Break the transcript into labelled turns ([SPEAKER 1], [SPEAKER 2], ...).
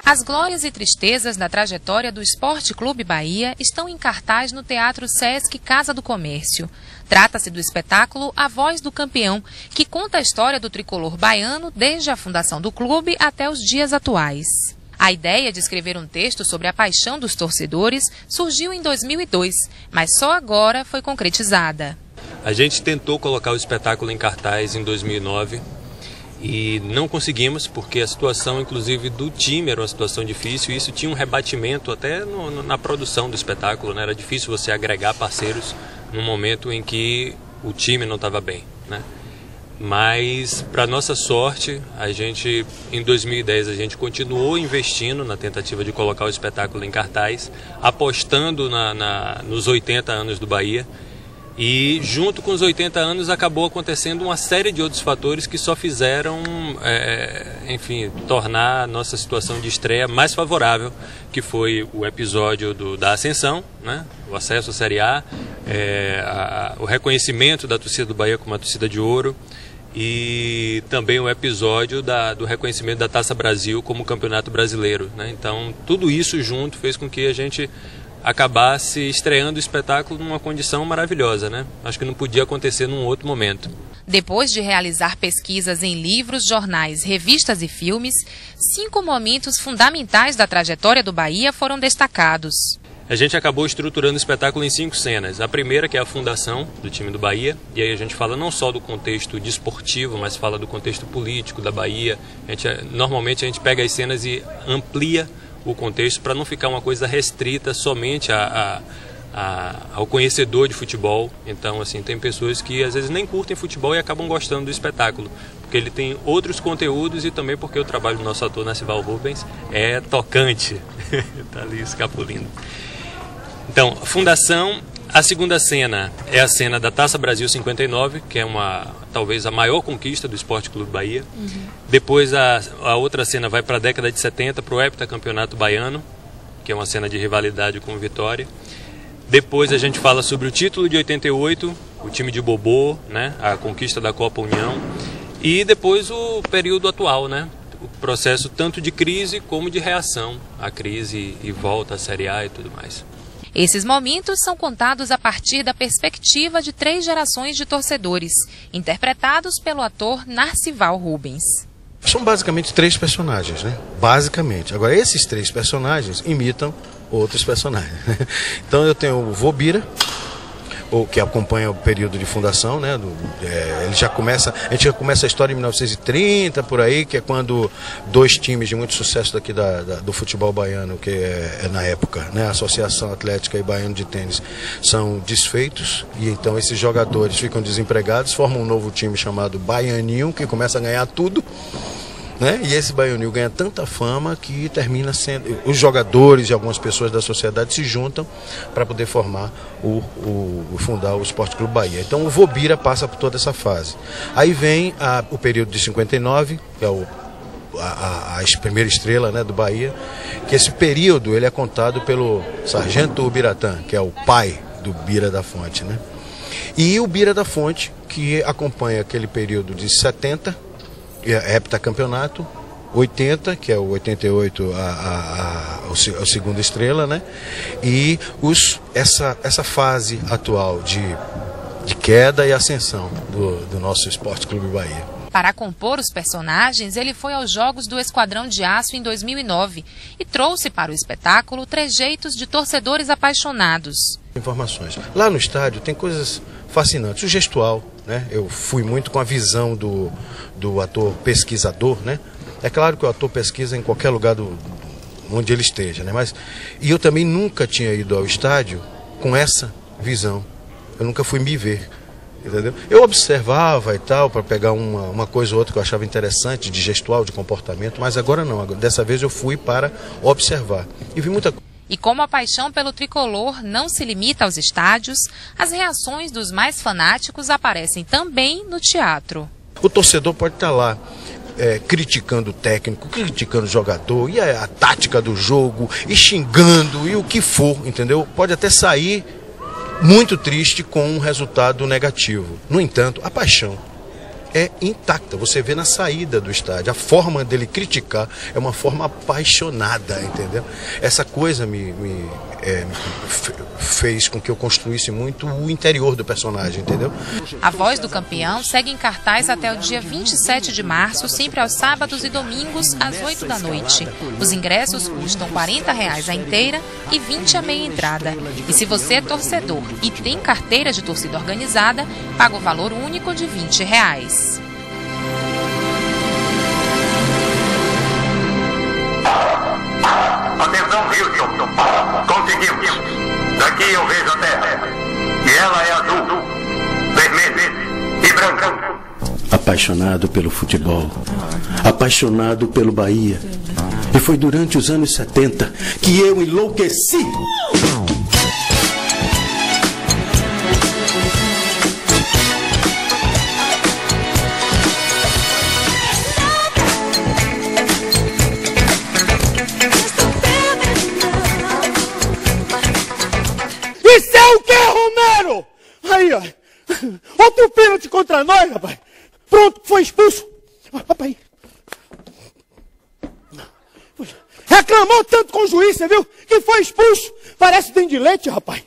[SPEAKER 1] As glórias e tristezas da trajetória do Esporte Clube Bahia estão em cartaz no Teatro Sesc Casa do Comércio. Trata-se do espetáculo A Voz do Campeão, que conta a história do tricolor baiano desde a fundação do clube até os dias atuais. A ideia de escrever um texto sobre a paixão dos torcedores surgiu em 2002, mas só agora foi concretizada.
[SPEAKER 2] A gente tentou colocar o espetáculo em cartaz em 2009 e não conseguimos, porque a situação, inclusive, do time era uma situação difícil e isso tinha um rebatimento até na produção do espetáculo, né? Era difícil você agregar parceiros no momento em que o time não estava bem, né? Mas, para nossa sorte, em 2010 a gente continuou investindo na tentativa de colocar o espetáculo em cartaz, apostando nos 80 anos do Bahia. E junto com os 80 anos acabou acontecendo uma série de outros fatores que só fizeram, tornar a nossa situação de estreia mais favorável, que foi o episódio da ascensão, né? O acesso à Série A, o reconhecimento da torcida do Bahia como uma torcida de ouro e também o episódio do reconhecimento da Taça Brasil como campeonato brasileiro, né? Então tudo isso junto fez com que a gente acabasse estreando o espetáculo numa condição maravilhosa, né? Acho que não podia acontecer num outro momento.
[SPEAKER 1] Depois de realizar pesquisas em livros, jornais, revistas e filmes, 5 momentos fundamentais da trajetória do Bahia foram destacados.
[SPEAKER 2] A gente acabou estruturando o espetáculo em 5 cenas. A primeira, que é a fundação do time do Bahia, e aí a gente fala não só do contexto desportivo, mas fala do contexto político da Bahia. Normalmente a gente pega as cenas e amplia o contexto para não ficar uma coisa restrita somente ao conhecedor de futebol. Então, assim, tem pessoas que às vezes nem curtem futebol e acabam gostando do espetáculo, porque ele tem outros conteúdos e também porque o trabalho do nosso ator Narcival Rubens é tocante. Tá ali escapulindo. Então, fundação. A segunda cena é a cena da Taça Brasil 59, que é talvez a maior conquista do Esporte Clube Bahia. Depois a outra cena vai para a década de 70, para o heptacampeonato baiano, que é uma cena de rivalidade com o Vitória. Depois a gente fala sobre o título de 88, o time de Bobô, né, a conquista da Copa União. E depois o período atual, né, o processo tanto de crise como de reação à crise e volta à Série A e tudo mais.
[SPEAKER 1] Esses momentos são contados a partir da perspectiva de 3 gerações de torcedores, interpretados pelo ator Narcival Rubens.
[SPEAKER 3] São basicamente 3 personagens, né? Basicamente. Agora, esses 3 personagens imitam outros personagens. Então eu tenho o vô Bira, que acompanha o período de fundação, né? A gente já começa a história em 1930, por aí, que é quando 2 times de muito sucesso daqui do futebol baiano, que é na época, né? A Associação Atlética e Baiano de Tênis, são desfeitos, e então esses jogadores ficam desempregados, formam um novo time chamado Baianinho, que começa a ganhar tudo, né? E esse Baianinho ganha tanta fama que termina sendo... Os jogadores e algumas pessoas da sociedade se juntam para poder formar fundar o Esporte Clube Bahia. Então o vô Bira passa por toda essa fase. Aí vem o período de 59, que é a primeira estrela, né, do Bahia, que esse período ele é contado pelo Sargento Ubiratã, que é o pai do Bira da Fonte, né? E o Bira da Fonte, que acompanha aquele período de 70, heptacampeonato, 80, que é o 88, a segunda estrela, né? E essa fase atual de queda e ascensão do nosso Esporte Clube Bahia.
[SPEAKER 1] Para compor os personagens, ele foi aos Jogos do Esquadrão de Aço em 2009 e trouxe para o espetáculo trejeitos de torcedores apaixonados.
[SPEAKER 3] Informações. Lá no estádio tem coisas fascinantes. O gestual, né? Eu fui muito com a visão do ator pesquisador, né? É claro que o ator pesquisa em qualquer lugar onde ele esteja, né? E eu também nunca tinha ido ao estádio com essa visão. Eu nunca fui me ver, entendeu? Eu observava e tal, para pegar uma coisa ou outra que eu achava interessante, de gestual, de comportamento, mas agora não. Dessa vez eu fui para observar. E vi muita coisa.
[SPEAKER 1] E como a paixão pelo tricolor não se limita aos estádios, as reações dos mais fanáticos aparecem também no teatro.
[SPEAKER 3] O torcedor pode estar lá criticando o técnico, criticando o jogador, e a tática do jogo, e xingando, e o que for, entendeu? Pode até sair muito triste com um resultado negativo. No entanto, a paixão é intacta. Você vê na saída do estádio. A forma dele criticar é uma forma apaixonada, entendeu? Essa coisa fez com que eu construísse muito o interior do personagem, entendeu?
[SPEAKER 1] A Voz do Campeão segue em cartaz até o dia 27 de março, sempre aos sábados e domingos, às 8 da noite. Os ingressos custam R$40 a inteira e 20 a meia entrada. E se você é torcedor e tem carteira de torcida organizada, paga o valor único de R$20.
[SPEAKER 4] Atenção, Wilson. Conseguimos. Daqui eu vejo a terra. E ela é azul, vermelha e branca.
[SPEAKER 5] Apaixonado pelo futebol, apaixonado pelo Bahia. E foi durante os anos 70 que eu enlouqueci.
[SPEAKER 6] Isso é o que, Romero? Aí, ó. Outro pênalti contra nós, rapaz. Pronto, foi expulso. Rapaz. Reclamou tanto com o juiz, você viu? Que foi expulso. Parece dente de leite, rapaz.